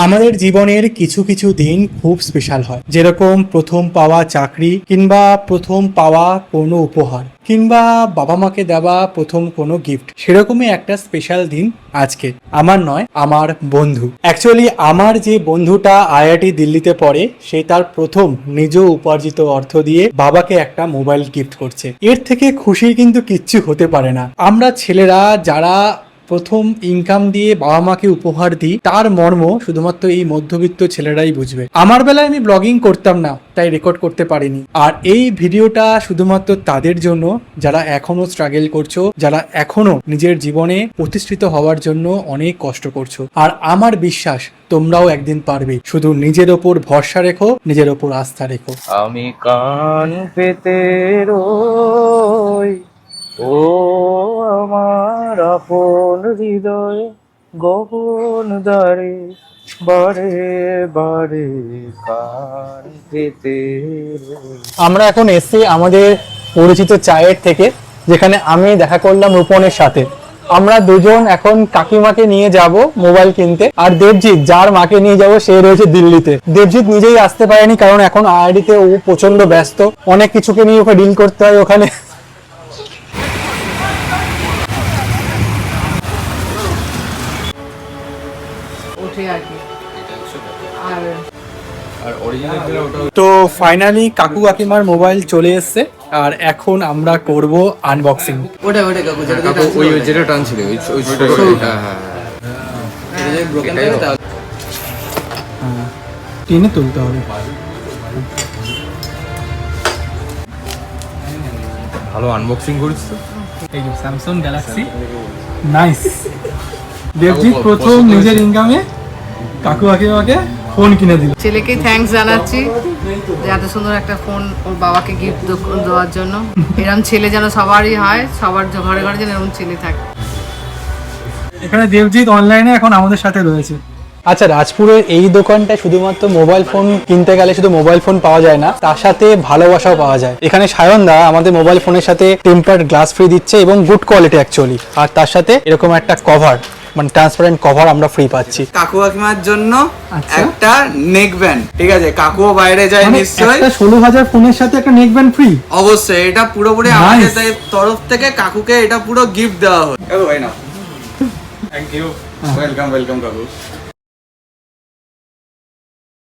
আমাদের জীবনের কিছু কিছু দিন খুব স্পেশাল হয়, যেরকম প্রথম পাওয়া চাকরি, কিংবা প্রথম পাওয়া কোনো উপহার, কিংবা বাবা মাকে দেওয়া প্রথম কোনো গিফট। সেরকমই একটা স্পেশাল দিন আজকে। আমার নয়, আমার বন্ধু। অ্যাকচুয়ালি আমার যে বন্ধুটা আইআইটি দিল্লিতে পড়ে, সে তার প্রথম নিজ উপার্জিত অর্থ দিয়ে বাবাকে একটা মোবাইল গিফট করছে। এর থেকে খুশি কিন্তু কিচ্ছু হতে পারে না। আমরা ছেলেরা যারা প্রথম ইনকাম দিয়ে বাবা মাকে উপহার দিই, তার মর্ম শুধুমাত্র এই মধ্যবিত্ত ছেলেরাই বুঝবে। আমার বেলায় আমি ব্লগিং করতাম না, তাই রেকর্ড করতে পারিনি। আর এই ভিডিওটা শুধুমাত্র তাদের জন্য যারা এখনো স্ট্রাগল করছো, যারা এখনো নিজের জীবনে প্রতিষ্ঠিত হওয়ার জন্য অনেক কষ্ট করছো। আর আমার বিশ্বাস তোমরাও একদিন পারবে। শুধু নিজের ওপর ভরসা রেখো, নিজের ওপর আস্থা রেখো। আমি কান পেতে রই, ও আমার আপন হৃদয় গহন দ্বারে, বারে বারে কান পেতে রই। আমরা এখন এসছি আমাদের পরিচিত চায়ের থেকে, যেখানে আমি দেখা করলাম রূপনের সাথে। আমরা দুজন এখন কাকিমাকে নিয়ে যাব মোবাইল কিনতে, আর দেবজিৎ যার মাকে নিয়ে যাব সে রয়েছে দিল্লিতে। দেবজিৎ নিজেই আসতে পারেনি, কারণ এখন আইআইটিতে ও প্রচন্ড ব্যস্ত, অনেক কিছুকে নিয়ে ওকে ডিল করতে হয় ওখানে। তো ফাইনালি কাকু কাকিমার মোবাইল চলে এসছে, আর এখন আমরা করব আনবক্সিং। ওটা কাকু যেটা ওই যেটা টানছিল ওই টেনে তুলতে হবে। ভালো আনবক্সিং করিস তো। এই যে স্যামসাং গ্যালাক্সি, নাইস। দেবজিৎ প্রথম নিজের ইনকামে কাকু কাকিমাকে ফোন কিনে দিল। ছেলেকে থ্যাঙ্কস জানাচ্ছি যে এত সুন্দর একটা ফোন ওর বাবাকে গিফট দেওয়ার জন্য। এরকম ছেলে যেন সবারই হয়, সবার ঘরে ঘরে যেন এরকম ছেলে থাকে। এখানে দেবজিৎ অনলাইনে এখন আমাদের সাথে রয়েছে। আচ্ছা, রাজপুরের এই দোকানটা শুধুমাত্র মোবাইল ফোন কিনতে গেলে শুধু মোবাইল ফোন পাওয়া যায় না, তার সাথে ভালোবাসাও পাওয়া যায়। এখানে সায়নদা আমাদের মোবাইল ফোনের সাথে টেম্পার্ড গ্লাস ফ্রি দিচ্ছে, এবং গুড কোয়ালিটি অ্যাকচুয়ালি। আর তার সাথে এরকম একটা কভার, মানে ট্রান্সপারেন্ট কভার আমরা ফ্রি পাচ্ছি। কাকু কাকিমার জন্য আচ্ছা। একটা নেক ব্যান্ড, ঠিক আছে? কাকুও বাইরে যায় নিশ্চয়ই। 16,000 ফোনের সাথে একটা নেক ব্যান্ড ফ্রি। অবশ্যই এটা পুরোপুরি Nice. আমাদের তরফ থেকে কাকুকে এটা পুরো গিফট দেওয়া হয়। কাকু ভাই না, থ্যাংক ইউ, ওয়েলকাম কাকু।